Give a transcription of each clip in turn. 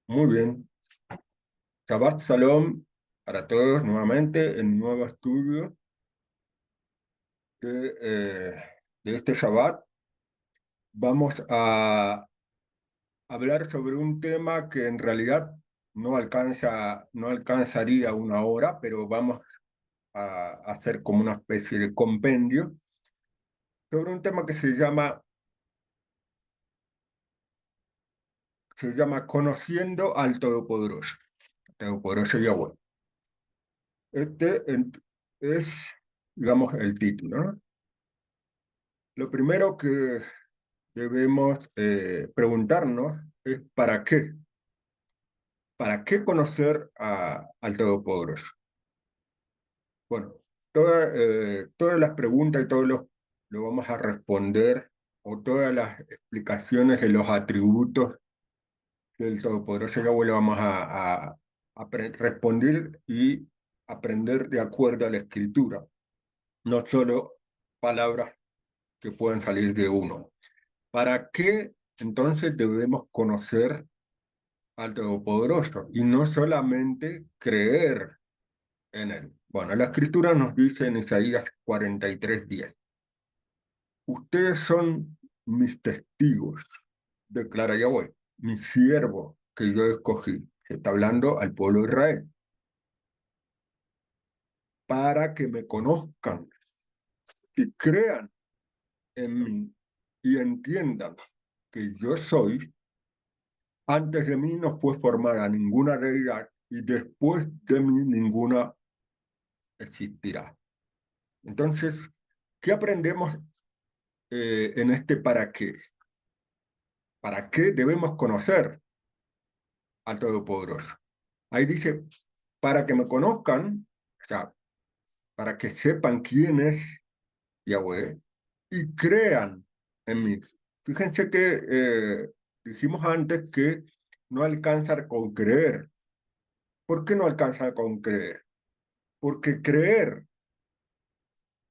Muy bien. Shabbat Shalom para todos nuevamente en un nuevo estudio de este Shabbat. Vamos a hablar sobre un tema que en realidad no alcanzaría una hora, pero vamos a hacer como una especie de compendio sobre un tema que se llama Conociendo al Todopoderoso Yahweh. Es, digamos, el título, ¿no? Lo primero que debemos preguntarnos es ¿para qué? ¿Para qué conocer al Todopoderoso? Bueno, todas las preguntas y lo vamos a responder, o todas las explicaciones de los atributos del Todopoderoso Yahweh lo vamos a responder y aprender de acuerdo a la Escritura, no solo palabras que pueden salir de uno. ¿Para qué entonces debemos conocer al Todopoderoso y no solamente creer en Él? Bueno, la Escritura nos dice en Isaías 43:10: ustedes son mis testigos, declara Yahweh, mi siervo que yo escogí. Se está hablando al pueblo de Israel, para que me conozcan y crean en mí y entiendan que yo soy. Antes de mí no fue formada ninguna deidad y después de mí ninguna existirá. Entonces, ¿qué aprendemos en este para qué? ¿Para qué debemos conocer al Todopoderoso? Ahí dice, para que me conozcan, o sea, para que sepan quién es Yahweh y crean en mí. Fíjense que dijimos antes que no alcanza con creer. ¿Por qué no alcanza con creer? Porque creer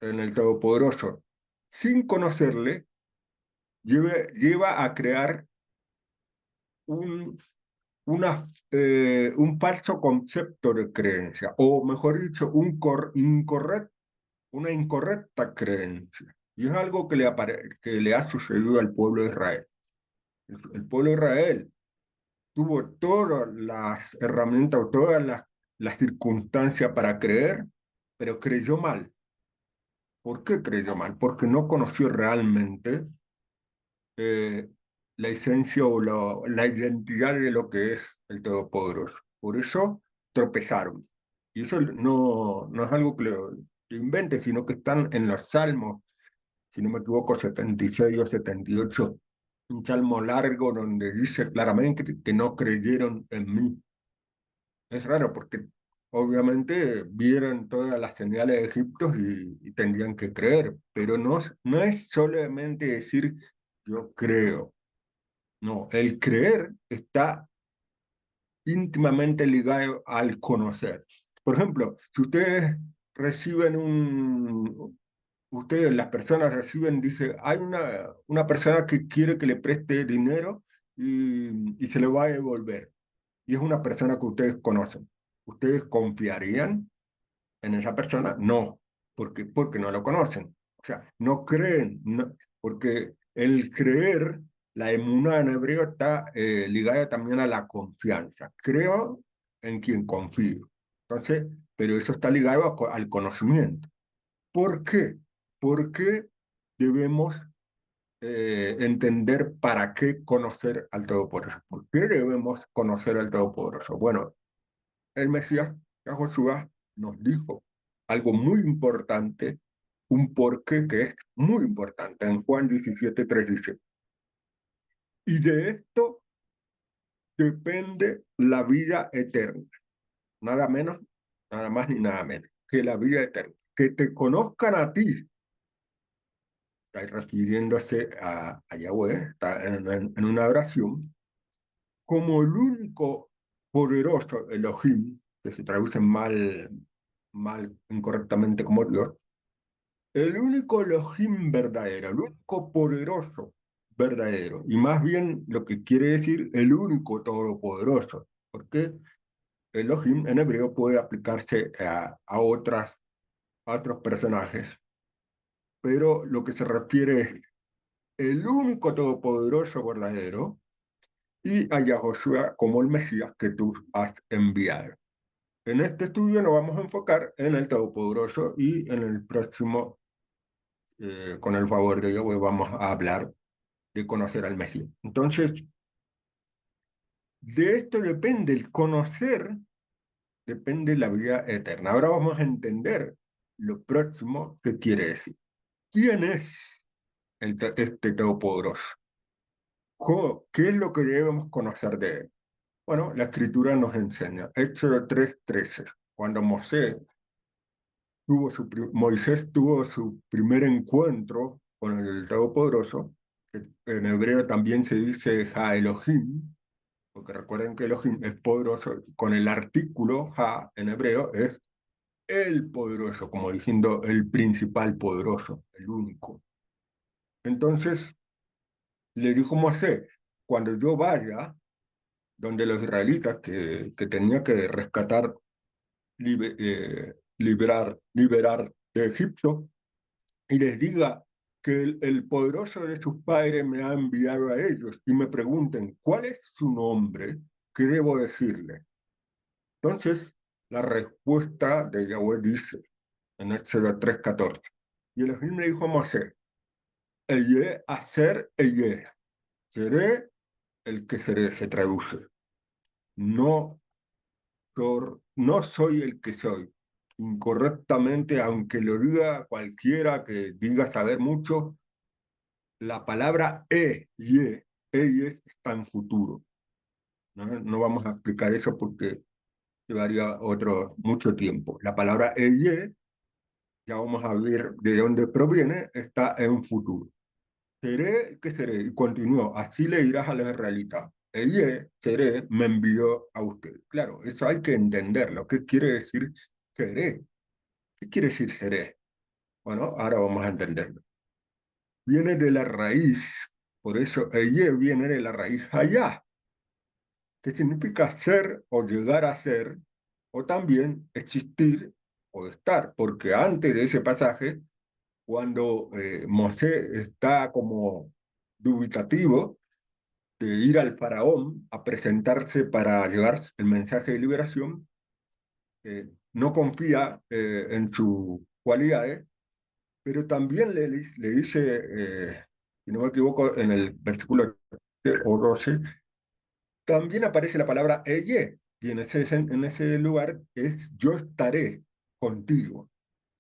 en el Todopoderoso sin conocerle lleva a crear un, un falso concepto de creencia, o mejor dicho, una incorrecta creencia. Y es algo que le ha sucedido al pueblo de Israel. El pueblo de Israel tuvo todas las herramientas o todas las circunstancias para creer, pero creyó mal. ¿Por qué creyó mal? Porque no conoció realmente eh, la esencia o la identidad de lo que es el Todopoderoso. Por eso tropezaron. Y eso no es algo que lo invente, sino que están en los salmos, si no me equivoco, 76 o 78, un salmo largo donde dice claramente que no creyeron en mí. Es raro porque obviamente vieron todas las señales de Egipto y tendrían que creer, pero no es solamente decir yo creo. No, el creer está íntimamente ligado al conocer. Por ejemplo, si las personas reciben, dice, hay una persona que quiere que le preste dinero y se lo va a devolver, y es una persona que ustedes conocen. ¿Ustedes confiarían en esa persona? No, porque no lo conocen. O sea, no creen, porque el creer, la emuná en hebreo, está ligada también a la confianza. Creo en quien confío. Entonces, pero eso está ligado al conocimiento. ¿Por qué? Porque debemos entender para qué conocer al Todopoderoso. ¿Por qué debemos conocer al Todopoderoso? Bueno, el Mesías, Josué, nos dijo algo muy importante, un porqué que es muy importante. En Juan 17:3 dice, y de esto depende la vida eterna, nada menos, nada más ni nada menos, que la vida eterna. Que te conozcan a ti, está refiriéndose a Yahweh, está en una oración, como el único poderoso Elohim, que se traduce mal incorrectamente como Dios, el único Elohim verdadero, el único poderoso verdadero, y más bien lo que quiere decir el único todopoderoso, porque Elohim en hebreo puede aplicarse a otros personajes, pero lo que se refiere es el único todopoderoso verdadero y a Yahoshua como el Mesías que tú has enviado. En este estudio nos vamos a enfocar en el Todopoderoso y en el próximo, con el favor de Yahweh, vamos a hablar de conocer al Mesías. Entonces, de esto depende el conocer, depende la vida eterna. Ahora vamos a entender lo próximo que quiere decir. ¿Quién es este Todopoderoso? ¿Qué es lo que debemos conocer de él? Bueno, la Escritura nos enseña, Éxodo 3:13, cuando Moisés tuvo su primer encuentro con el Todopoderoso, que en hebreo también se dice Ha Elohim, porque recuerden que Elohim es poderoso, con el artículo Ha en hebreo es el poderoso, como diciendo el principal poderoso, el único. Entonces le dijo Moisés, cuando yo vaya donde los israelitas que tenía que rescatar, liberar de Egipto, y les diga que el poderoso de sus padres me ha enviado a ellos y me pregunten, ¿cuál es su nombre? ¿Qué debo decirle? Entonces, la respuesta de Yahweh dice en Éxodo 3:14, y Elohim le dijo a Moisés, Eye, hacer Eye, seré el que seré, se traduce. No, no soy el que soy. Incorrectamente, aunque lo diga cualquiera que diga saber mucho, la palabra eyes está en futuro. No vamos a explicar eso porque llevaría mucho tiempo. La palabra eye, ya vamos a ver de dónde proviene, está en futuro. Seré el que seré, y continuó, así le dirás a los israelitas, eye, seré, me envió a usted. Claro, eso hay que entenderlo. ¿Qué quiere decir seré? ¿Qué quiere decir seré? Bueno, ahora vamos a entenderlo. Viene de la raíz, por eso eye viene de la raíz allá, que significa ser o llegar a ser, o también existir o estar, porque antes de ese pasaje, cuando Mosé está como dubitativo de ir al faraón a presentarse para llevar el mensaje de liberación, no confía en sus cualidades, pero también le dice, si no me equivoco, en el versículo 12, también aparece la palabra ella, y en ese lugar es yo estaré contigo.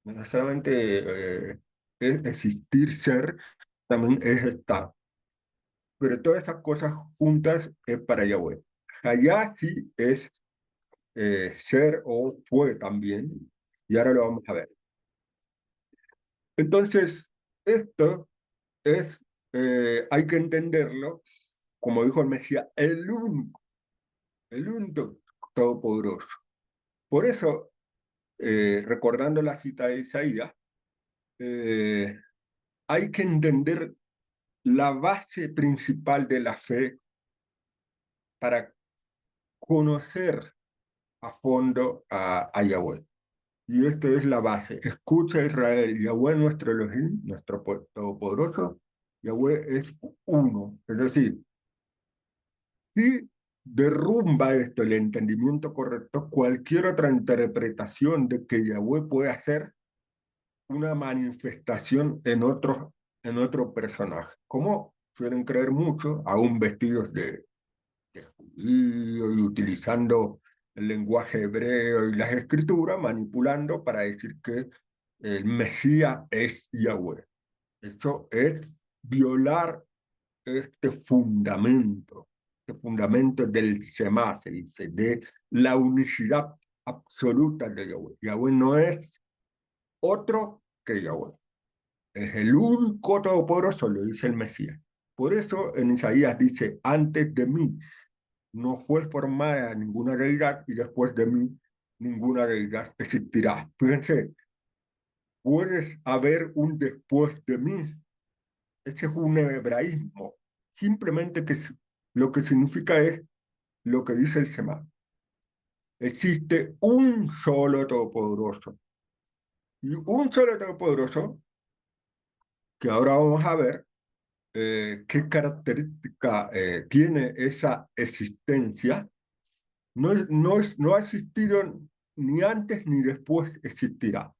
No solamente es existir, ser, también es estar. Pero todas esas cosas juntas es para Yahweh. Allá sí es ser o fue también, y ahora lo vamos a ver. Entonces, esto es, hay que entenderlo, como dijo el Mesías, el único todopoderoso. Por eso, recordando la cita de Isaías, eh, hay que entender la base principal de la fe para conocer a fondo a Yahweh. Y esta es la base. Escucha Israel, Yahweh nuestro Elohim, nuestro Todopoderoso, Yahweh es uno. Es decir, si derrumba esto, el entendimiento correcto, cualquier otra interpretación de que Yahweh puede hacer una manifestación en otro personaje, como suelen creer mucho, aún vestidos de judío y utilizando el lenguaje hebreo y las escrituras, manipulando para decir que el Mesías es Yahweh. Eso es violar este fundamento del Shema, se dice, de la unicidad absoluta de Yahweh. Yahweh no es otro que Yahweh. Es el único todopoderoso, lo dice el Mesías. Por eso en Isaías dice, antes de mí no fue formada ninguna deidad y después de mí ninguna deidad existirá. Fíjense, puedes haber un después de mí. Ese es un hebraísmo. simplemente lo que significa es lo que dice el Shema. Existe un solo Todopoderoso. Y un solo Todopoderoso, que ahora vamos a ver qué característica tiene esa existencia, no ha existido ni antes ni después existirá.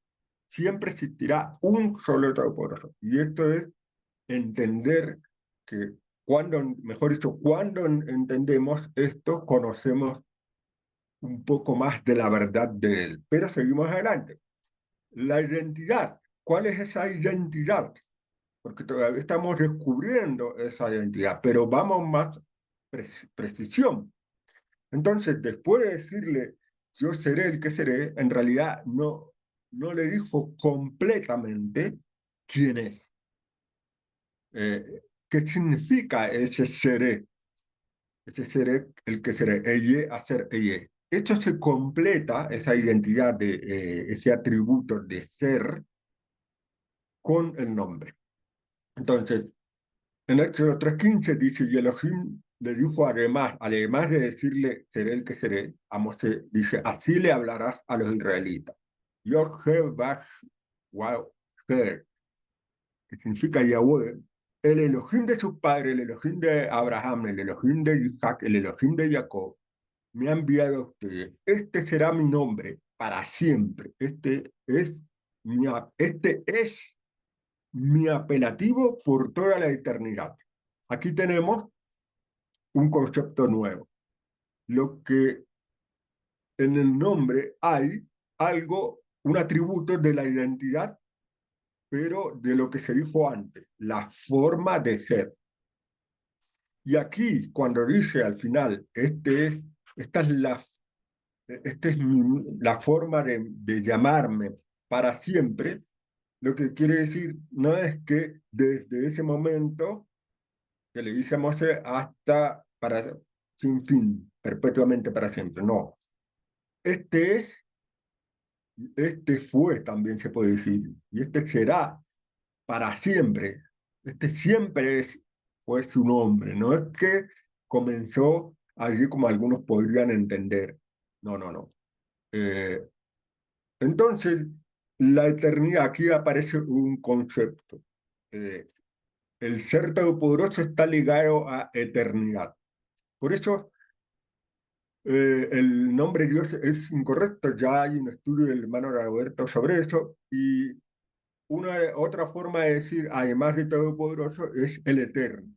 Siempre existirá un solo Todopoderoso. Y esto es entender que cuando, mejor dicho, cuando entendemos esto, conocemos un poco más de la verdad de él. Pero seguimos adelante. La identidad. ¿Cuál es esa identidad? Porque todavía estamos descubriendo esa identidad, pero vamos más precisión. Entonces, después de decirle, yo seré el que seré, en realidad no le dijo completamente quién es. ¿Qué significa ese seré? Ese seré, el que seré, ella, hacer ella. Esto se completa, esa identidad, ese atributo de ser, con el nombre. Entonces, en Éxodo 3:15 dice, y Elohim le dijo además de decirle, seré el que seré, a Mosé, dice, así le hablarás a los israelitas. Yo Jehová, wow, que significa Yahweh, el Elohim de sus padres, el Elohim de Abraham, el Elohim de Isaac, el Elohim de Jacob, me ha enviado a ustedes. Este será mi nombre para siempre. Este es mi apelativo por toda la eternidad. Aquí tenemos un concepto nuevo. Lo que en el nombre hay algo, un atributo de la identidad, pero de lo que se dijo antes, la forma de ser. Y aquí, cuando dice al final, esta es la forma de llamarme para siempre, lo que quiere decir no es que desde ese momento que le dice a Moshe hasta para sin fin, perpetuamente para siempre. No. Este es, este fue, también se puede decir, y este será para siempre. Este siempre fue su nombre. No es que comenzó allí como algunos podrían entender. No, no, no. Eh, entonces, la eternidad, aquí aparece un concepto. Eh, el ser todopoderoso está ligado a eternidad. Por eso el nombre Dios es incorrecto, ya hay un estudio del hermano Roberto sobre eso, y otra forma de decir, además de todopoderoso, es el eterno,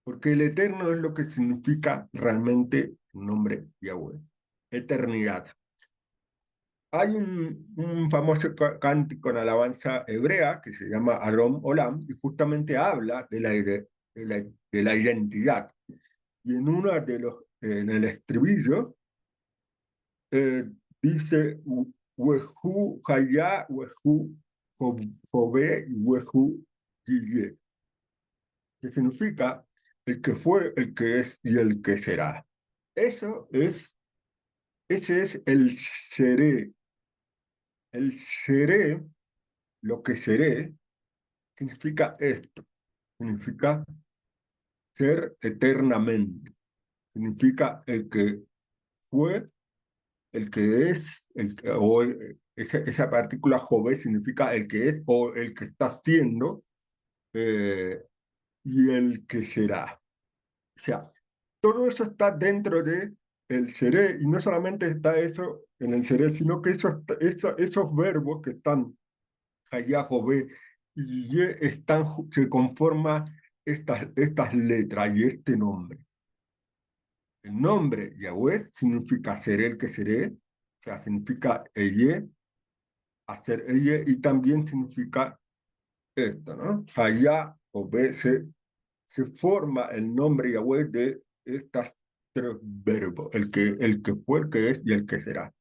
porque el eterno es lo que significa realmente el nombre Yahweh, eternidad. Hay un famoso cántico en alabanza hebrea que se llama Arom Olam, y justamente habla de la identidad. Y en el estribillo, eh, dice Wehu Haya, Wehu Jobe, Wehu Yeye, que significa el que fue, el que es y el que será. Eso es, ese es el seré. El seré, lo que seré, significa esto, significa ser eternamente, significa el que fue, el que es, esa partícula Jove significa el que es o el que está siendo eh, y el que será. O sea, todo eso está dentro de el seré y no solamente está eso en el seré, sino que esos verbos que están allá, Jove y Ye, que conforman estas letras y este nombre. El nombre Yahweh significa ser el que seré, o sea, significa ella, hacer ella, y también significa esto, ¿no? Hayá o B, se forma el nombre Yahweh de estos tres verbos, el que fue, el que es y el que será.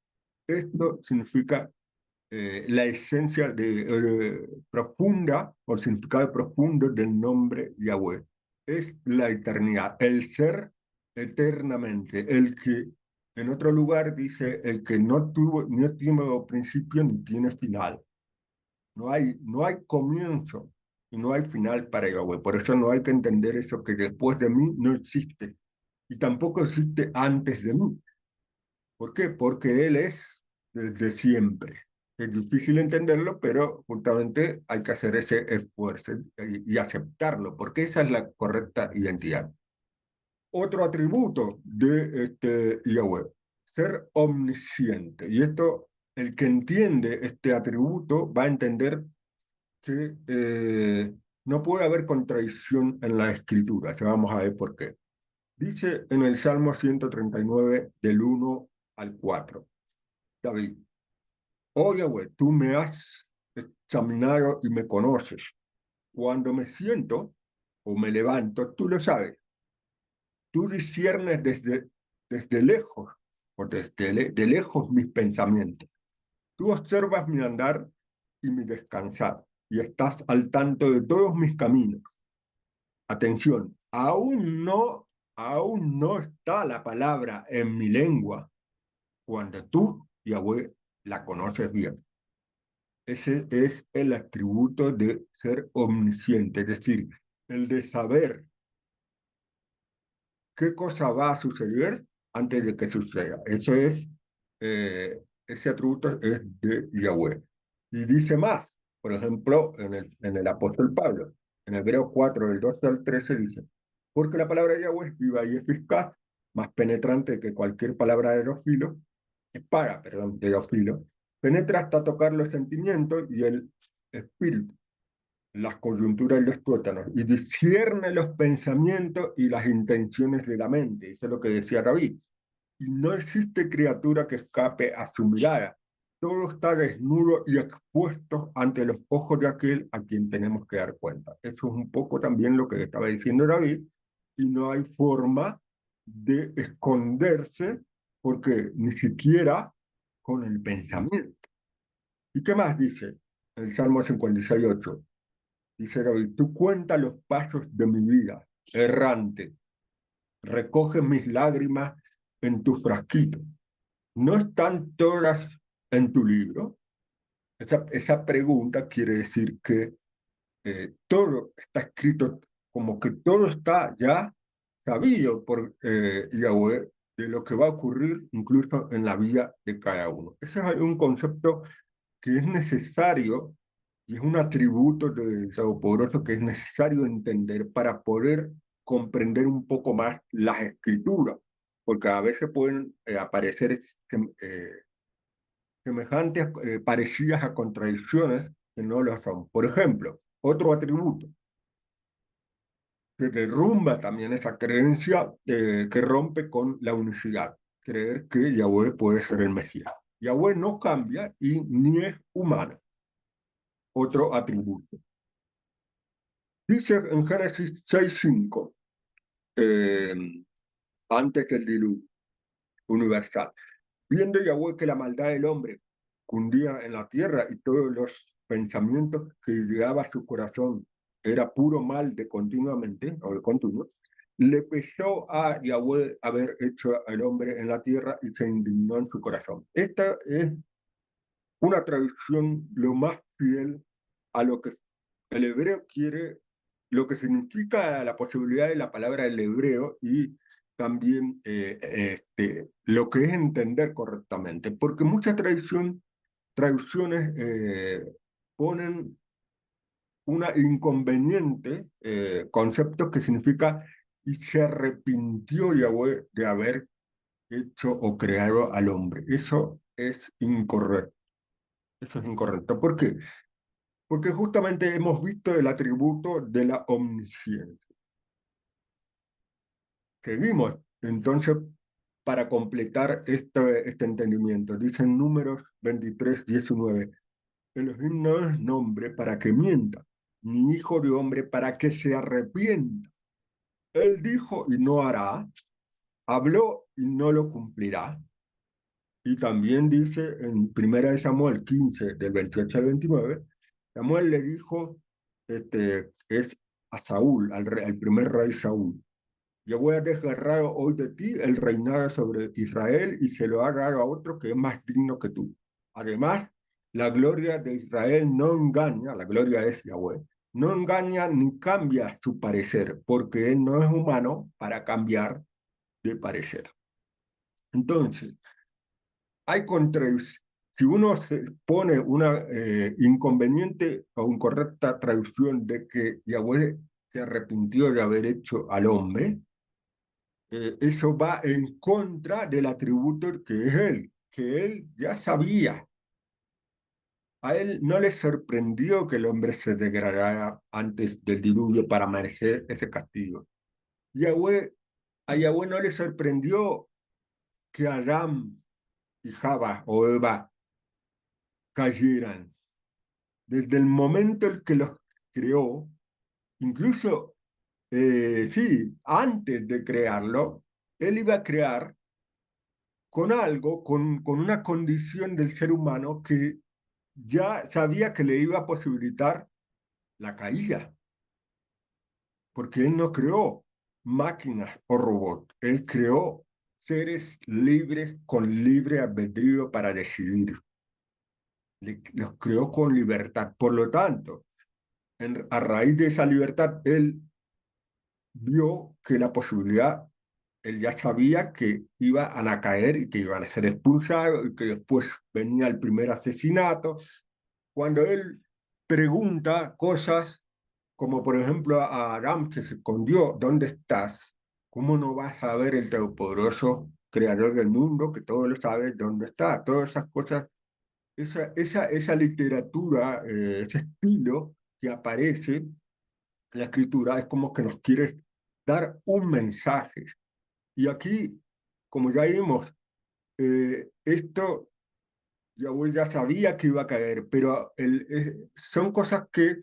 Esto significa la esencia profunda o el significado profundo del nombre Yahweh. Es la eternidad, el ser eternamente, el que en otro lugar dice el que no tiene principio ni tiene final. No hay comienzo y no hay final para Yahweh. Por eso no hay que entender eso que después de mí no existe y tampoco existe antes de mí. ¿Por qué? Porque Él es desde siempre. Es difícil entenderlo, pero justamente hay que hacer ese esfuerzo y aceptarlo, porque esa es la correcta identidad. Otro atributo de Yahweh, ser omnisciente. Y esto, el que entiende este atributo va a entender que no puede haber contradicción en la escritura. Ya vamos a ver por qué. Dice en el Salmo 139, del 1 al 4, David, oh Yahweh, tú me has examinado y me conoces. Cuando me siento o me levanto, tú lo sabes. Tú disiernes desde lejos, o de lejos mis pensamientos. Tú observas mi andar y mi descansar, y estás al tanto de todos mis caminos. Atención, aún no está la palabra en mi lengua, cuando tú, Yahweh, la conoces bien. Ese es el atributo de ser omnisciente, es decir, el de saber qué cosa va a suceder antes de que suceda. Ese atributo es de Yahweh. Y dice más, por ejemplo, en el apóstol Pablo, en Hebreos 4, del 12 al 13, dice, porque la palabra de Yahweh es viva y eficaz, más penetrante que cualquier palabra de los filos, espada, perdón, de los filos, penetra hasta tocar los sentimientos y el espíritu, las coyunturas y los tuétanos, y discierne los pensamientos y las intenciones de la mente. Eso es lo que decía David. Y no existe criatura que escape a su mirada. Todo está desnudo y expuesto ante los ojos de aquel a quien tenemos que dar cuenta. Eso es un poco también lo que estaba diciendo David, y no hay forma de esconderse porque ni siquiera con el pensamiento. ¿Y qué más dice el Salmo 56:8? Dice David, tú cuentas los pasos de mi vida, errante, recoge mis lágrimas en tu frasquito. ¿No están todas en tu libro? Esa pregunta quiere decir que todo está escrito, como que todo está ya sabido por Yahweh de lo que va a ocurrir incluso en la vida de cada uno. Ese es un concepto que es necesario y es un atributo del Todopoderoso que es necesario entender para poder comprender un poco más las escrituras, porque a veces pueden aparecer semejantes, parecidas a contradicciones que no lo son. Por ejemplo, otro atributo que derrumba también esa creencia que rompe con la unicidad, creer que Yahweh puede ser el Mesías. Yahweh no cambia y ni es humano. Otro atributo. Dice en Génesis 6:5, eh, antes del diluvio universal, viendo Yahweh que la maldad del hombre cundía en la tierra y todos los pensamientos que llegaba a su corazón era puro mal de continuamente, o de continuo, le pesó a Yahweh haber hecho al hombre en la tierra y se indignó en su corazón. Esta es una traducción lo más fiel a lo que el hebreo quiere, lo que significa la posibilidad de la palabra del hebreo y también lo que es entender correctamente, porque muchas traducciones ponen una inconveniente conceptos que significa y se arrepintió Yahweh de haber hecho o creado al hombre. Eso es incorrecto. Eso es incorrecto. ¿Por qué? Porque justamente hemos visto el atributo de la omnisciencia. Seguimos, entonces, para completar este entendimiento. Dice en Números 23:19, Elohim no es nombre para que mienta, ni hijo de hombre para que se arrepienta. Él dijo y no hará, habló y no lo cumplirá. Y también dice en 1 Samuel 15, del 28 al 29, Samuel le dijo, es a Saúl, al primer rey Saúl, yo voy a desgarrar hoy de ti el reinado sobre Israel y se lo ha dado a otro que es más digno que tú. Además, la gloria de Israel no engaña, la gloria es Yahweh, no engaña ni cambia su parecer, porque él no es humano para cambiar de parecer. Entonces, hay contradicciones. Si uno se pone una inconveniente o incorrecta traducción de que Yahweh se arrepintió de haber hecho al hombre, eso va en contra del atributo que es él, que él ya sabía. A él no le sorprendió que el hombre se degradara antes del diluvio para merecer ese castigo. Yahweh, a Yahweh no le sorprendió que Adán y Java o Eva cayeran. Desde el momento en que los creó, incluso, sí, antes de crearlo, él iba a crear con algo, con una condición del ser humano que ya sabía que le iba a posibilitar la caída, porque él no creó máquinas o robots, él creó seres libres con libre albedrío para decidir, los creó con libertad. Por lo tanto, a raíz de esa libertad, él vio que la posibilidad, él ya sabía que iban a caer y que iban a ser expulsados y que después venía el primer asesinato. Cuando él pregunta cosas como por ejemplo a Aram que se escondió, ¿dónde estás? ¿Cómo no vas a ver el Todopoderoso creador del mundo que todo lo sabe dónde está? Todas esas cosas, esa literatura, ese estilo que aparece en la escritura es como que nos quiere dar un mensaje. Y aquí, como ya vimos, esto Yahweh ya sabía que iba a caer, pero son cosas que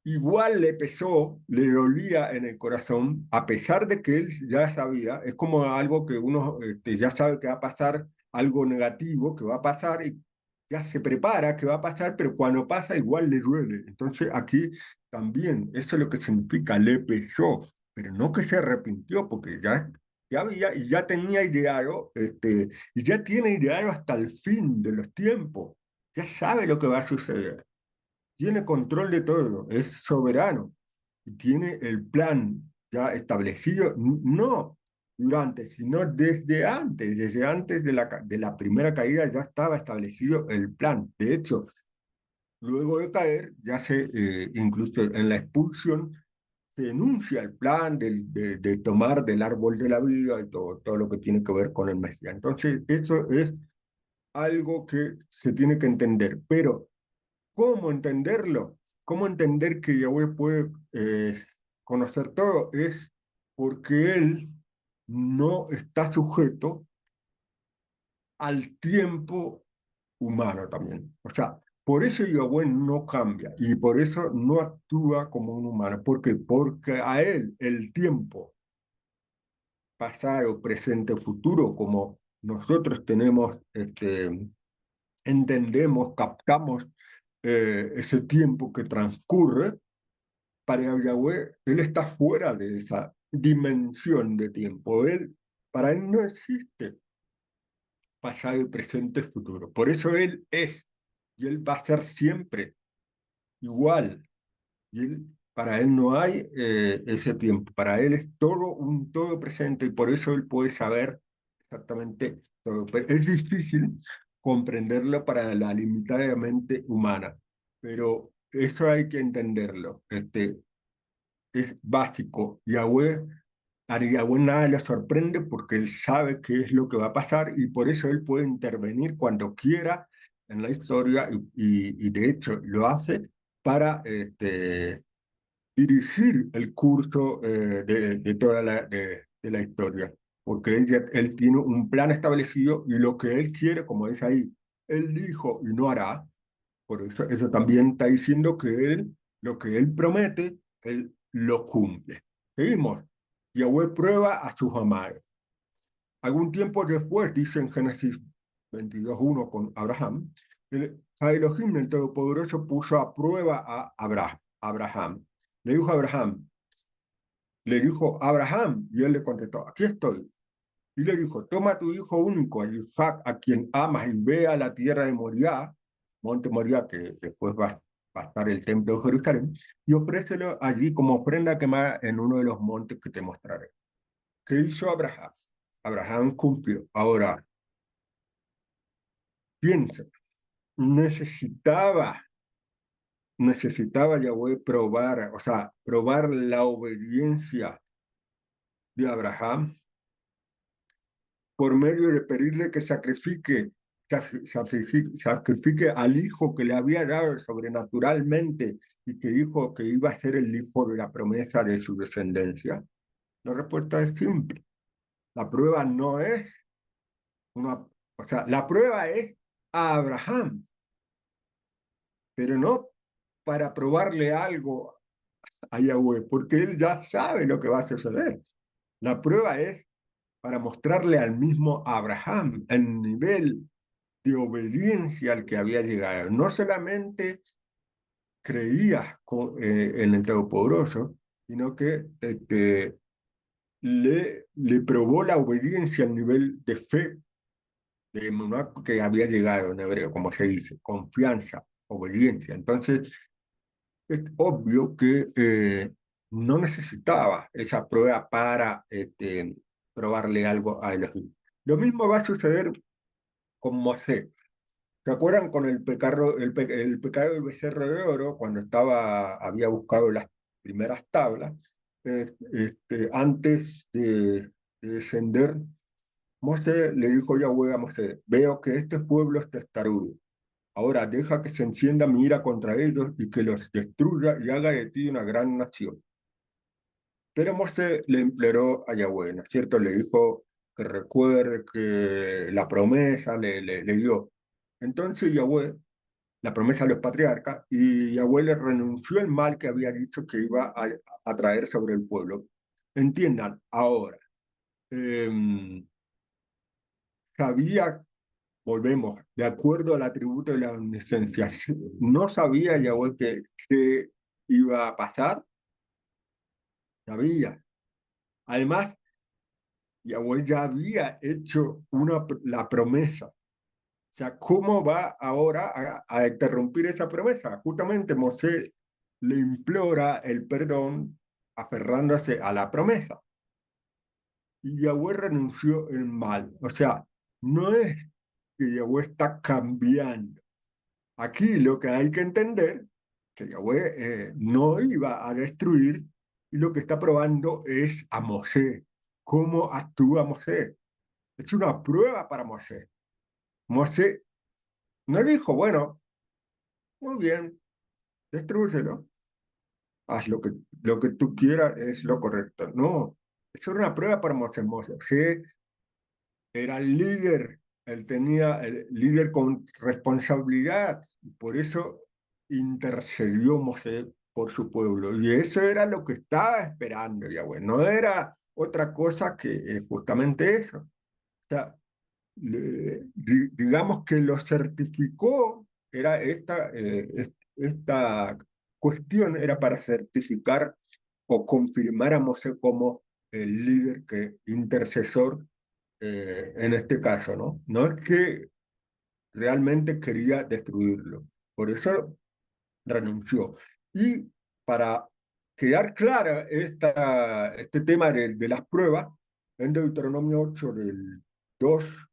igual le pesó, le dolía en el corazón, a pesar de que él ya sabía, es como algo que uno ya sabe que va a pasar, algo negativo que va a pasar y ya se prepara que va a pasar, pero cuando pasa igual le duele. Entonces aquí también, eso es lo que significa, le pesó, pero no que se arrepintió, porque ya había, y ya tenía ideado, y ya tiene ideado hasta el fin de los tiempos, ya sabe lo que va a suceder, tiene control de todo, es soberano y tiene el plan ya establecido, no durante, sino desde antes de la primera caída ya estaba establecido el plan. De hecho, luego de caer, incluso en la expulsión, se enuncia el plan de tomar del árbol de la vida y todo lo que tiene que ver con el Mesías. Entonces, eso es algo que se tiene que entender, pero ¿cómo entenderlo? ¿Cómo entender que Yahweh puede conocer todo? Es porque Él no está sujeto al tiempo humano también. O sea, por eso Yahweh no cambia y por eso no actúa como un humano. ¿Por qué? Porque a Él el tiempo pasado, presente, futuro, como nosotros tenemos, entendemos, captamos ese tiempo que transcurre, para Yahweh, él está fuera de esa dimensión de tiempo. Para él no existe pasado, presente, futuro. Por eso él es, y él va a ser siempre igual. Para él no hay ese tiempo. Para él es todo un todo presente y por eso él puede saber exactamente todo. Pero es difícil comprenderlo para la limitada mente humana, pero eso hay que entenderlo. Es básico. A Yahweh nada le sorprende porque él sabe qué es lo que va a pasar y por eso él puede intervenir cuando quiera en la historia y de hecho lo hace para dirigir el curso de toda de la historia. Porque él tiene un plan establecido y lo que él quiere, como dice ahí, él dijo y no hará, por eso también está diciendo que él, lo que él promete, él lo cumple. Seguimos. Yahweh prueba a sus amados. Algún tiempo después, dice en Génesis 22:1 con Abraham, a Elohim, el Todopoderoso, puso a prueba a Abraham. Le dijo Abraham, y él le contestó, aquí estoy. Y le dijo, toma a tu hijo único, a Isaac, a quien amas, y ve a la tierra de Moriah, monte Moriah, que después va. pasar el templo de Jerusalén y ofrécelo allí como ofrenda quemada en uno de los montes que te mostraré. ¿Qué hizo Abraham? Abraham cumplió. Ahora, piensa, necesitaba, necesitaba Yahweh probar, o sea, probar la obediencia de Abraham por medio de pedirle que sacrifique al hijo que le había dado sobrenaturalmente y que dijo que iba a ser el hijo de la promesa de su descendencia. La respuesta es simple. La prueba no es una, o sea, la prueba es a Abraham, pero no para probarle algo a Yahweh, porque él ya sabe lo que va a suceder. La prueba es para mostrarle al mismo Abraham el nivel de obediencia al que había llegado. No solamente creía en el Todopoderoso, sino que le probó la obediencia al nivel de fe de emuná que había llegado en hebreo, como se dice, confianza, obediencia. Entonces, es obvio que no necesitaba esa prueba para probarle algo a Elohim. Lo mismo va a suceder con Moisés. ¿Se acuerdan con el pecado del becerro de oro, cuando había buscado las primeras tablas, antes de descender, Moshe le dijo Yahweh a Moshe, veo que este pueblo es testarudo. Ahora deja que se encienda mi ira contra ellos y que los destruya y haga de ti una gran nación. Pero Moshe le imploró a Yahweh, ¿no es cierto? Le dijo que recuerde que la promesa le dio. Entonces Yahweh, la promesa a los patriarcas, y Yahweh le renunció el mal que había dicho que iba a traer sobre el pueblo. Entiendan, ahora, eh, sabía, volvemos, de acuerdo al atributo de la omnisciencia, no sabía Yahweh que iba a pasar, sabía. Además, Yahweh ya había hecho la promesa. O sea, ¿cómo va ahora a interrumpir esa promesa? Justamente Mosé le implora el perdón aferrándose a la promesa. Y Yahweh renunció el mal. O sea, no es que Yahweh está cambiando. Aquí lo que hay que entender que Yahweh no iba a destruir y lo que está probando es a Mosé. ¿Cómo actúa Mosé? Es una prueba para Mosé. Mosé no dijo, bueno, muy bien, destrúyelo, haz lo que tú quieras, es lo correcto. No, es una prueba para Mosé. Mosé era el líder, él tenía el líder con responsabilidad, y por eso intercedió Mosé por su pueblo. Y eso era lo que estaba esperando Yahweh, no era otra cosa que justamente eso. O sea, digamos que lo certificó, era esta cuestión era para certificar o confirmar a Mosé como el líder intercesor en este caso, ¿no? No es que realmente quería destruirlo, por eso renunció. Y para quedar clara este tema de las pruebas, en Deuteronomio 8, del 2,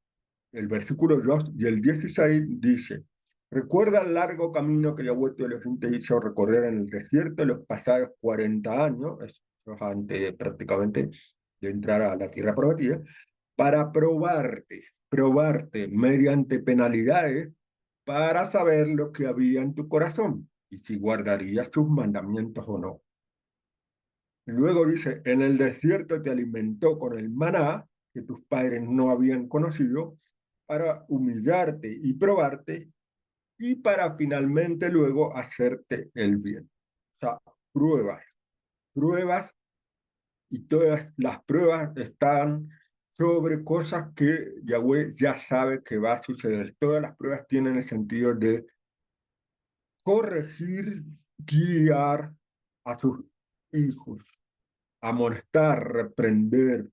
el versículo 2 y el 16 dice, recuerda el largo camino que Yahweh tu Elohim te hizo recorrer en el desierto los pasados 40 años, eso es antes prácticamente de entrar a la tierra prometida, para probarte mediante penalidades para saber lo que había en tu corazón y si guardarías sus mandamientos o no. Luego dice, en el desierto te alimentó con el maná que tus padres no habían conocido para humillarte y probarte y para finalmente luego hacerte el bien. O sea, pruebas, pruebas y todas las pruebas están sobre cosas que Yahweh ya sabe que va a suceder. Todas las pruebas tienen el sentido de corregir, guiar a sus hijos, amonestar, reprender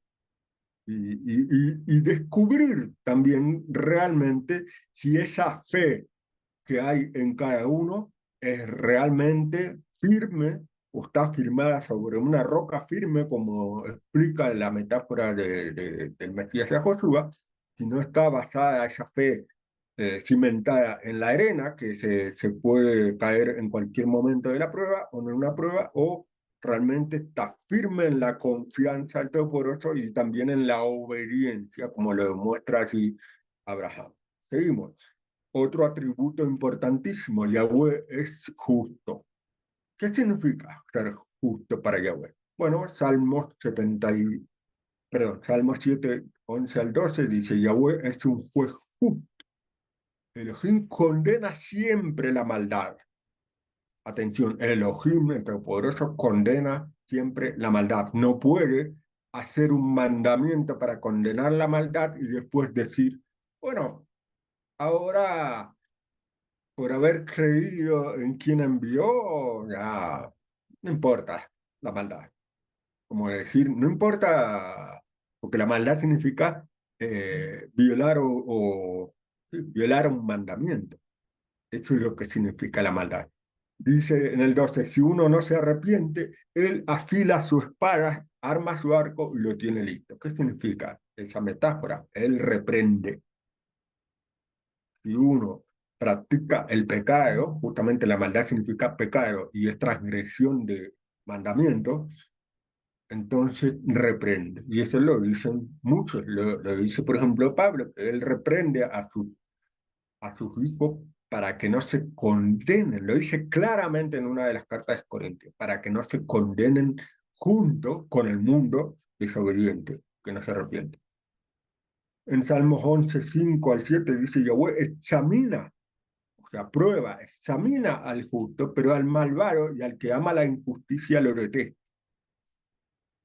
y descubrir también realmente si esa fe que hay en cada uno es realmente firme o está firmada sobre una roca firme, como explica la metáfora del Mesías de Josué, sino está basada esa fe cimentada en la arena, que se puede caer en cualquier momento de la prueba o en una prueba, o realmente está firme en la confianza del Todopoderoso y también en la obediencia, como lo demuestra así Abraham. Seguimos. Otro atributo importantísimo, Yahweh es justo. ¿Qué significa ser justo para Yahweh? Bueno, Salmos 7, 11 al 12 dice, Yahweh es un juez justo. Elohim condena siempre la maldad. Atención, Elohim, el Todopoderoso, condena siempre la maldad. No puede hacer un mandamiento para condenar la maldad y después decir, bueno, ahora por haber creído en quien envió, ya no importa la maldad. Como decir, no importa, porque la maldad significa violar sí, violar un mandamiento. Eso es lo que significa la maldad. Dice en el 12, si uno no se arrepiente, él afila su espada, arma su arco y lo tiene listo. ¿Qué significa esa metáfora? Él reprende. Si uno practica el pecado, justamente la maldad significa pecado y es transgresión de mandamientos, entonces reprende. Y eso lo dicen muchos. Lo dice, por ejemplo, Pablo, que él reprende a sus hijos para que no se condenen. Lo dice claramente en una de las cartas de Corintios, para que no se condenen junto con el mundo desobediente, que no se arrepiente. En Salmos 11, 5 al 7 dice Yahweh, examina, o sea, prueba, examina al justo, pero al malvado y al que ama la injusticia lo detesta.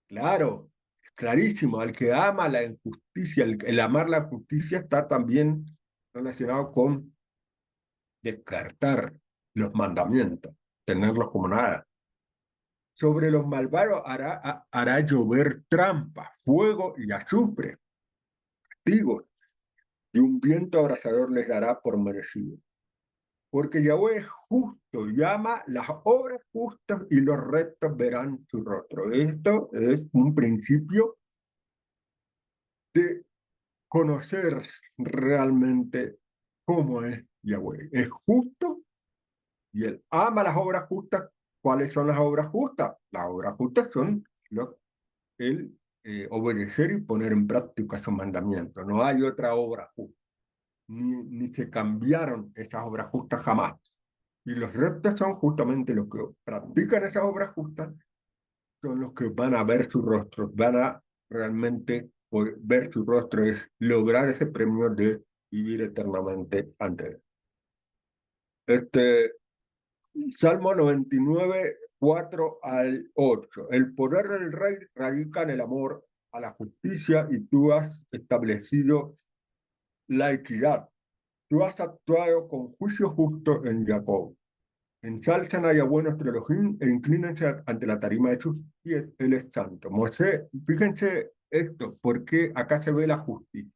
Claro, es clarísimo, al que ama la injusticia, el amar la justicia está también relacionado con descartar los mandamientos, tenerlos como nada. Sobre los malvados hará llover trampa, fuego y azufre, castigos, y un viento abrasador les dará por merecido. Porque Yahweh es justo, llama las obras justas y los rectos verán su rostro. Esto es un principio de conocer realmente cómo es Yahweh. Es justo y él ama las obras justas. ¿Cuáles son las obras justas? Las obras justas son el obedecer y poner en práctica sus mandamientos. No hay otra obra justa, ni se cambiaron esas obras justas jamás. Y los rectos son justamente los que practican esas obras justas, son los que van a ver su rostro, van a realmente ver su rostro, es lograr ese premio de vivir eternamente ante él. Este, Salmo 99, 4 al 8. El poder del rey radica en el amor a la justicia y tú has establecido la equidad. Tú has actuado con juicio justo en Jacob. Ensalzan a Yahweh nuestro Elohim e inclínense ante la tarima de sus pies. Él es santo. Mosé, fíjense esto, porque acá se ve la justicia.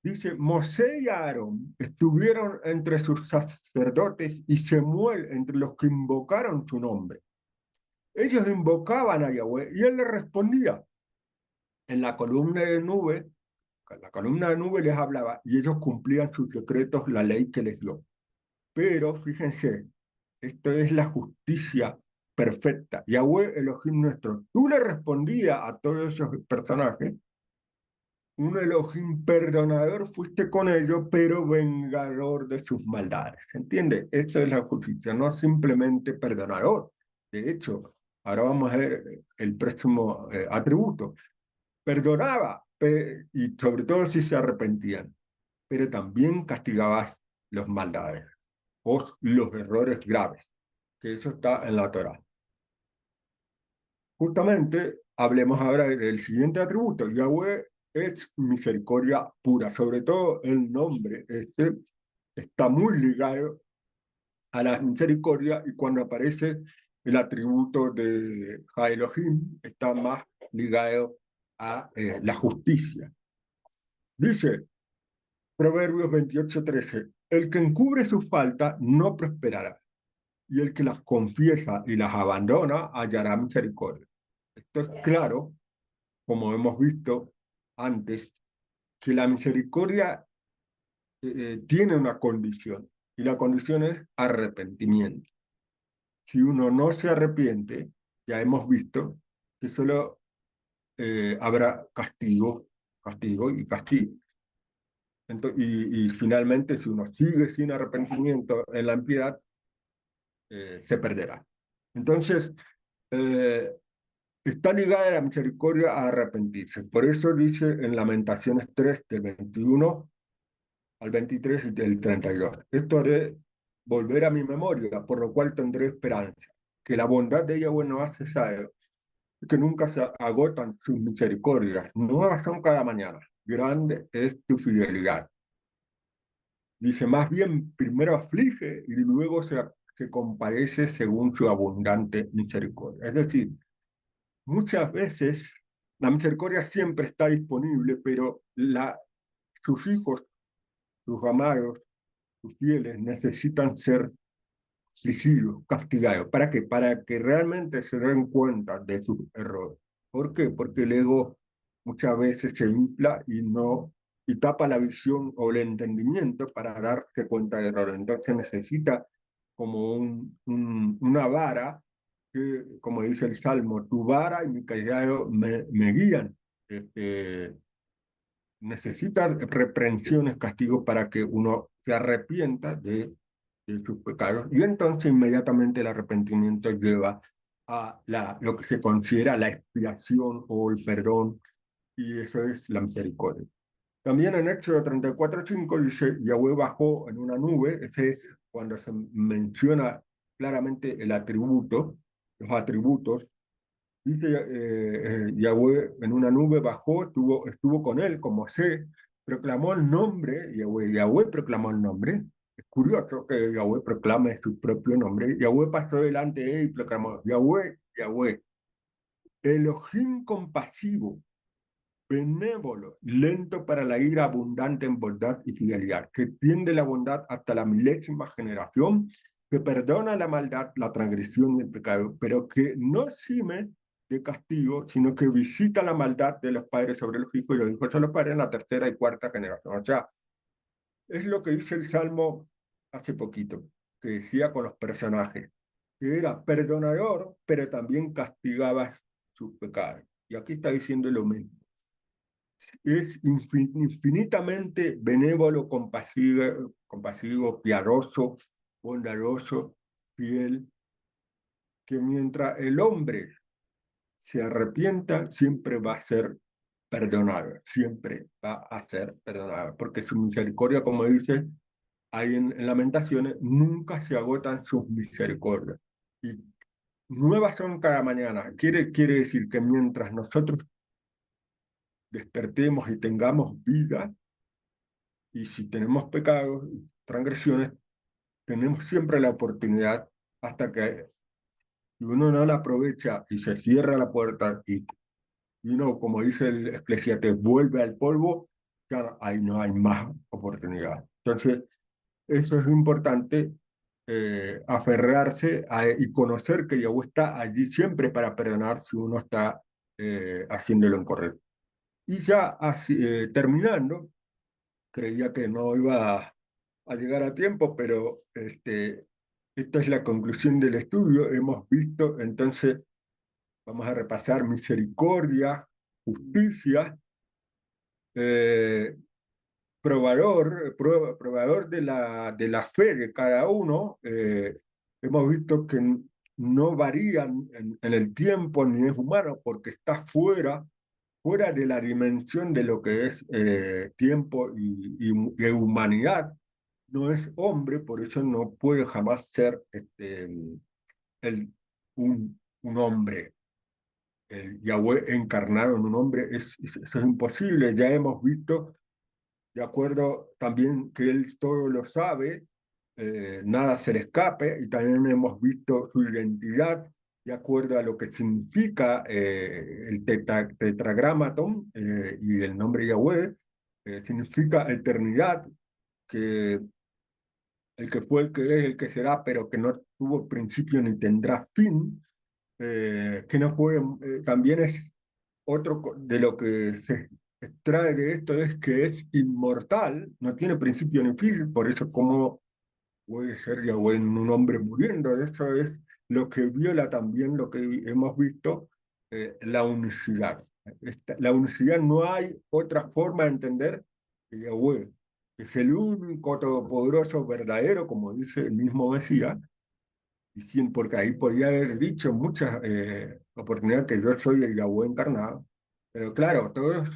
Dice, Mosé y Aarón estuvieron entre sus sacerdotes y Semuel entre los que invocaron su nombre. Ellos invocaban a Yahweh y él les respondía. En la columna de nube, la columna de nube les hablaba y ellos cumplían sus decretos, la ley que les dio. Pero fíjense, esto es la justicia perfecta. Yahweh Elohim nuestro. Tú le respondías a todos esos personajes, un Elohim perdonador fuiste con ellos, pero vengador de sus maldades. ¿Entiendes? Eso es la justicia, no simplemente perdonador. De hecho, ahora vamos a ver el próximo atributo. Perdonaba, y sobre todo si se arrepentían, pero también castigabas los maldades o los errores graves, que eso está en la Torá. Justamente, hablemos ahora del siguiente atributo. Yahweh es misericordia pura. Sobre todo el nombre este está muy ligado a la misericordia y cuando aparece el atributo de Ha-Elohim está más ligado a la justicia. Dice Proverbios 28:13, el que encubre su falta no prosperará, y el que las confiesa y las abandona hallará misericordia. Esto es claro, como hemos visto antes, que la misericordia tiene una condición, y la condición es arrepentimiento. Si uno no se arrepiente, ya hemos visto que solo habrá castigo, castigo y castigo. Y finalmente, si uno sigue sin arrepentimiento en la impiedad, se perderá. Entonces, eh, está ligada la misericordia a arrepentirse. Por eso dice en Lamentaciones 3, del 21 al 23 y del 32. Esto haré volver a mi memoria, por lo cual tendré esperanza. Que la bondad de ella, bueno, ha cesado, que nunca se agotan sus misericordias. Nuevas son cada mañana. Grande es tu fidelidad. Dice, más bien primero aflige y luego se compadece según su abundante misericordia. Es decir, muchas veces la misericordia siempre está disponible, pero sus hijos, sus amados, sus fieles necesitan ser afligidos, castigados. ¿Para qué? Para que realmente se den cuenta de sus errores. ¿Por qué? Porque el ego muchas veces se infla y tapa la visión o el entendimiento para darse cuenta de errores. Entonces necesita como una vara que, como dice el Salmo, tu vara y mi callado me guían. Este, necesita reprensiones, castigos para que uno se arrepienta de sus pecados, y entonces inmediatamente el arrepentimiento lleva a lo que se considera la expiación o el perdón, y eso es la misericordia. También en Éxodo 34:5 dice, Yahweh bajó en una nube. Ese es cuando se menciona claramente el atributo, los atributos. Dice, Yahweh en una nube bajó, estuvo con él, como sé, proclamó el nombre, Yahweh proclamó el nombre. Es curioso que Yahweh proclame su propio nombre. Yahweh pasó delante de él y proclamó, Yahweh, Yahweh, Elohim compasivo, benévolo, lento para la ira, abundante en bondad y fidelidad, que tiende la bondad hasta la milésima generación, que perdona la maldad, la transgresión y el pecado, pero que no gime de castigo, sino que visita la maldad de los padres sobre los hijos y los hijos sobre los padres en la tercera y cuarta generación. O sea, es lo que dice el Salmo hace poquito, que decía con los personajes, que era perdonador, pero también castigaba sus pecados. Y aquí está diciendo lo mismo, es infinitamente benévolo, compasivo, piadoso, bondadoso, fiel, que mientras el hombre se arrepienta, siempre va a ser perdonado, siempre va a ser perdonado, porque su misericordia, como dice ahí en Lamentaciones, nunca se agotan sus misericordias. Y nuevas son cada mañana. Quiere decir que mientras nosotros despertemos y tengamos vida, y si tenemos pecados, transgresiones, tenemos siempre la oportunidad hasta que si uno no la aprovecha y se cierra la puerta y uno, como dice el Eclesiastés, vuelve al polvo, ya ahí no hay más oportunidad. Entonces, eso es importante, aferrarse y conocer que Yahweh está allí siempre para perdonar si uno está haciendo lo incorrecto. Y ya así, terminando, creía que no iba a llegar a tiempo, pero esta es la conclusión del estudio. Hemos visto, entonces, vamos a repasar misericordia, justicia, eh, probador de la fe de cada uno. Hemos visto que no varían en el tiempo ni es humano porque está fuera de la dimensión de lo que es tiempo y humanidad. No es hombre, por eso no puede jamás ser el, un hombre. El Yahweh encarnado en un hombre, eso es imposible. Ya hemos visto, de acuerdo también que Él todo lo sabe, nada se le escape, y también hemos visto su identidad, de acuerdo a lo que significa el tetragramaton y el nombre Yahweh, significa eternidad, que el que fue, el que es, el que será, pero que no tuvo principio ni tendrá fin, que no puede, también es de lo que se extrae de esto es que es inmortal, no tiene principio ni fin, por eso como puede ser Yahweh en un hombre muriendo, eso es lo que viola también lo que hemos visto, la unicidad. La unicidad no hay otra forma de entender que Yahweh es el único todopoderoso verdadero, como dice el mismo Mesías, y sin, porque ahí podía haber dicho en muchas oportunidades que yo soy el Yahweh encarnado, pero claro, todos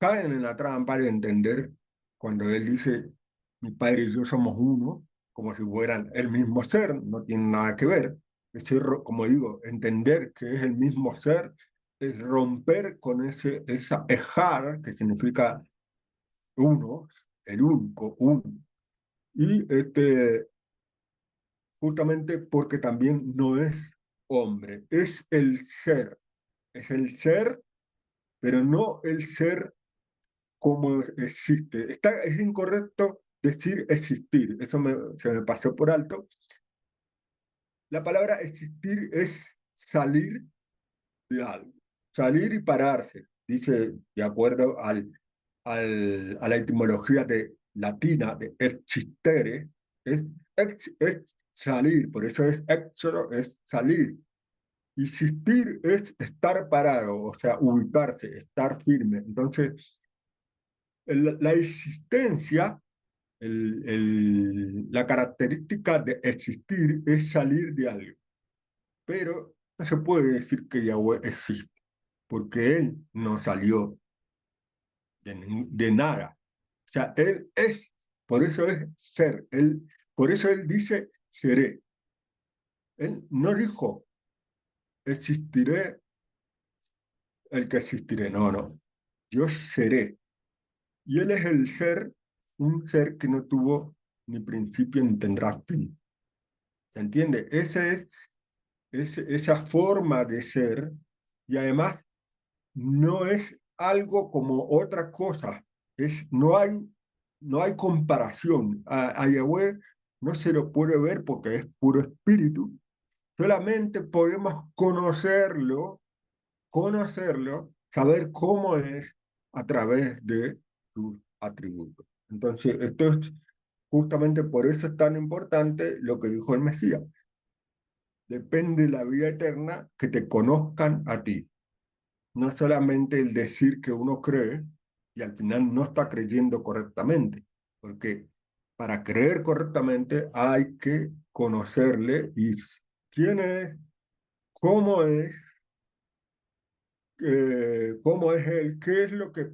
caen en la trampa de entender cuando él dice, mi padre y yo somos uno, como si fueran el mismo ser, no tiene nada que ver. Como digo, entender que es el mismo ser es romper con esa ejar, que significa uno, el único, uno. Y justamente porque también no es hombre, es el ser, pero no el ser como existe. Es incorrecto decir existir, se me pasó por alto. La palabra existir es salir de algo, salir y pararse, dice de acuerdo a la etimología latina de existere, es salir, por eso es éxodo, es salir. Existir es estar parado, o sea, ubicarse, estar firme. Entonces, la existencia, la característica de existir es salir de algo, pero no se puede decir que Yahweh existe, porque Él no salió de nada. O sea, Él es, por eso es ser, por eso Él dice seré. Él no dijo existiré el que existiré, no, no, yo seré. Y Él es el ser, un ser que no tuvo ni principio ni tendrá fin. ¿Se entiende? Esa forma de ser, y además no es algo como otra cosa, no hay comparación. A Yahweh no se lo puede ver porque es puro espíritu, solamente podemos saber cómo es a través de sus atributos. Entonces, esto es justamente por eso es tan importante lo que dijo el Mesías. Depende de la vida eterna que te conozcan a ti. No solamente el decir que uno cree y al final no está creyendo correctamente, porque para creer correctamente hay que conocerle y quién es, cómo es, cómo es él, qué es lo que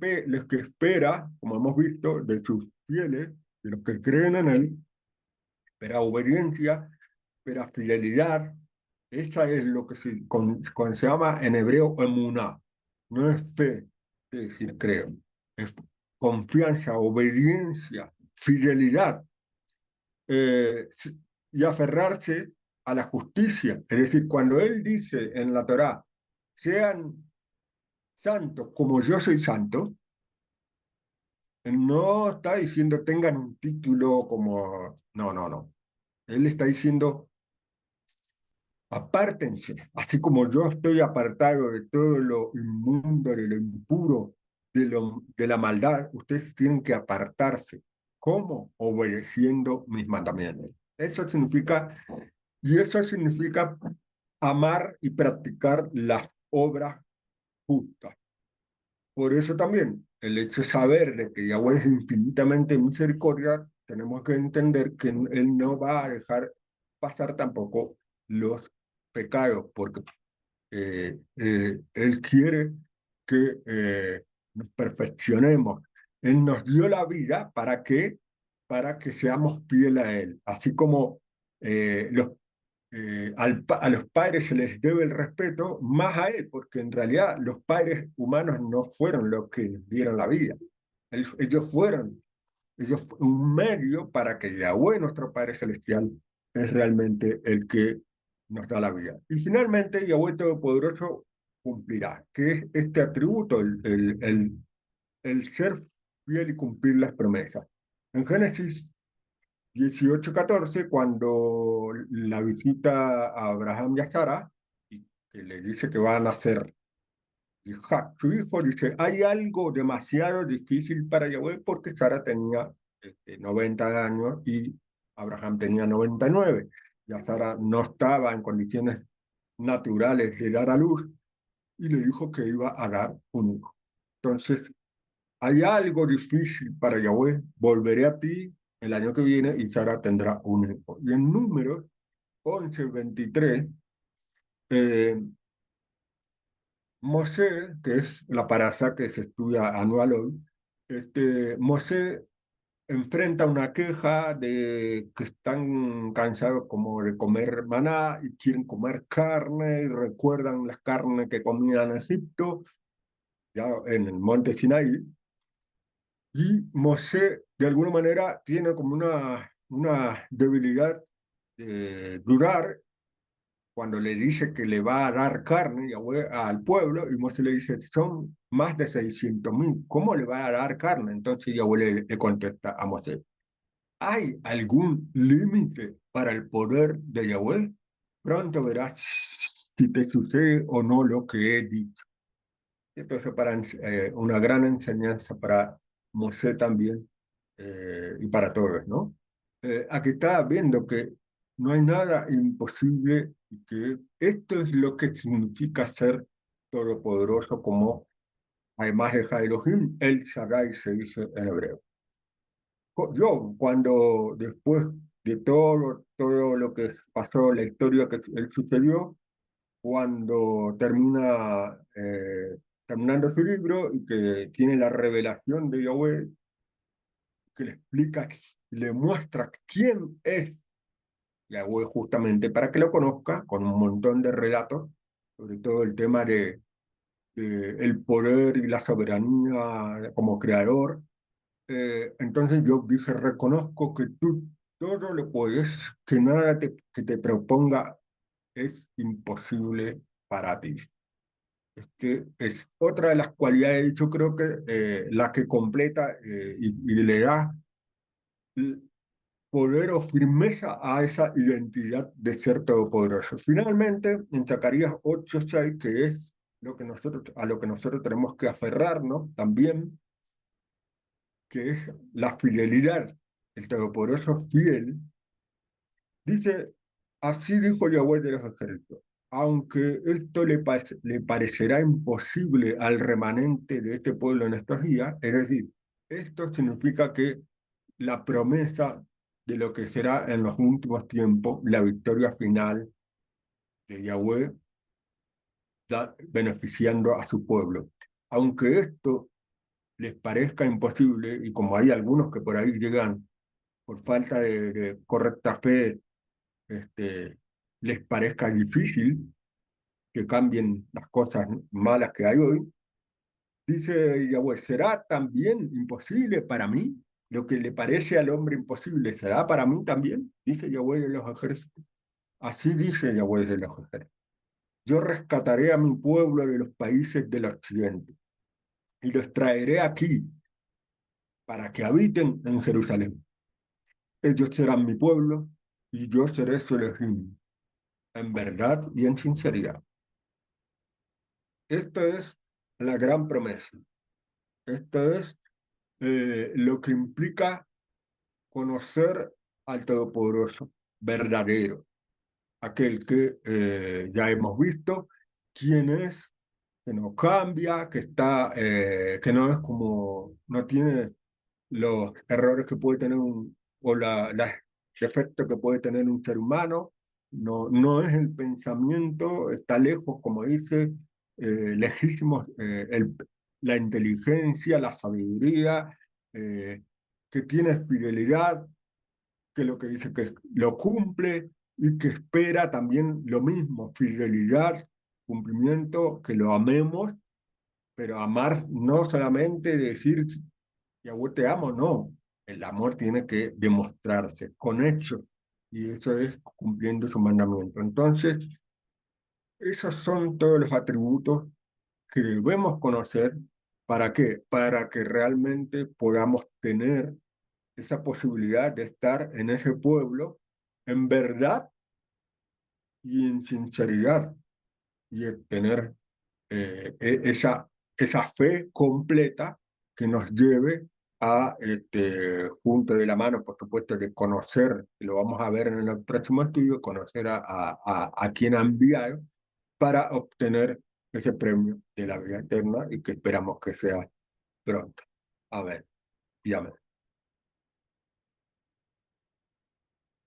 espera, como hemos visto, de sus fieles, de los que creen en él, espera obediencia, espera fidelidad. Esa es lo que se llama en hebreo emuná. No es fe, es decir, creo. Es confianza, obediencia, fidelidad eh, y aferrarse a la justicia. Es decir, cuando él dice en la Torá, sean santos como yo soy santo, él no está diciendo tengan un título como... No, no, no. Él está diciendo apártense, así como yo estoy apartado de todo lo inmundo, de lo impuro, de la maldad, ustedes tienen que apartarse. ¿Cómo? Obedeciendo mis mandamientos. Y eso significa amar y practicar las obras justas. Por eso también, el hecho de saber de que Yahweh es infinitamente misericordia, tenemos que entender que Él no va a dejar pasar tampoco los pecados, porque Él quiere que nos perfeccionemos. Él nos dio la vida para que seamos fieles a Él. Así como a los padres se les debe el respeto, más a Él, porque en realidad los padres humanos no fueron los que nos dieron la vida. Ellos fueron un medio para que Yahweh, nuestro Padre Celestial, es realmente el que nos da la vida. Y finalmente, Yahweh Todopoderoso cumplirá, que es este atributo, el ser fiel y cumplir las promesas. En Génesis 18:14, cuando la visita a Abraham y a Sara, y que le dice que van a nacer su hijo, dice, hay algo demasiado difícil para Yahweh porque Sara tenía 90 años y Abraham tenía 99. Ya Sara no estaba en condiciones naturales de dar a luz y le dijo que iba a dar un hijo. Entonces, hay algo difícil para Yahweh, volveré a ti el año que viene y Sara tendrá un hijo. Y en Números 11:23, eh, Mosé, que es la parasha que se estudia anual hoy, Mosé enfrenta una queja de que están cansados como de comer maná y quieren comer carne y recuerdan las carnes que comían en Egipto, ya en el monte Sinaí. Y Mosé, de alguna manera, tiene como una debilidad de dudar cuando le dice que le va a dar carne Yahweh, al pueblo, y Mosé le dice, son más de 600.000, ¿cómo le va a dar carne? Entonces Yahweh le contesta a Mosé, ¿hay algún límite para el poder de Yahweh? Pronto verás si te sucede o no lo que he dicho. Entonces, una gran enseñanza para Mosé también y para todos, ¿no? Aquí está viendo que no hay nada imposible y que esto es lo que significa ser todopoderoso, como además de Elohim, el Shaddai se dice en hebreo. Yo, cuando después de todo lo que pasó, la historia que él sucedió, cuando terminando su libro y que tiene la revelación de Yahweh, que le explica, le muestra quién es Yahweh justamente para que lo conozca, con un montón de relatos, sobre todo el tema de el poder y la soberanía como creador. Entonces yo dije, reconozco que tú todo lo puedes, que nada que te proponga es imposible para ti. Es otra de las cualidades, yo creo que la que completa y le da poder o firmeza a esa identidad de ser todopoderoso. Finalmente, en Zacarías 8:6, que es a lo que nosotros tenemos que aferrarnos también, que es la fidelidad, el todopoderoso fiel, dice, así dijo Yahweh de los ejércitos. Aunque esto le parecerá imposible al remanente de este pueblo en estos días, es decir, esto significa que la promesa de lo que será en los últimos tiempos la victoria final de Yahweh beneficiando a su pueblo. Aunque esto les parezca imposible, y como hay algunos que por ahí llegan por falta de correcta fe, les parezca difícil que cambien las cosas malas que hay hoy, dice Yahweh, ¿será también imposible para mí? Lo que le parece al hombre imposible, ¿será para mí también? Dice Yahweh de los ejércitos. Así dice Yahweh de los ejércitos. Yo rescataré a mi pueblo de los países del occidente y los traeré aquí para que habiten en Jerusalén. Ellos serán mi pueblo y yo seré su Elohim, en verdad y en sinceridad. Esta es la gran promesa. Esto es lo que implica conocer al Todopoderoso, verdadero, aquel que ya hemos visto, quién es, que no cambia, que no es como, no tiene los errores que puede tener o los defectos que puede tener un ser humano, no es el pensamiento, está lejos, como dice, lejísimos, la inteligencia, la sabiduría, que tiene fidelidad, que lo que dice que lo cumple y que espera también lo mismo, fidelidad, cumplimiento, que lo amemos, pero amar no solamente decir Yahweh te amo, no. El amor tiene que demostrarse con hechos y eso es cumpliendo su mandamiento. Entonces, esos son todos los atributos que debemos conocer. ¿Para qué? Para que realmente podamos tener esa posibilidad de estar en ese pueblo en verdad y en sinceridad y tener esa fe completa que nos lleve a, junto de la mano, por supuesto, de conocer, y lo vamos a ver en el próximo estudio, conocer a quien ha enviado para obtener ese premio de la vida eterna y que esperamos que sea pronto. Amén y amén.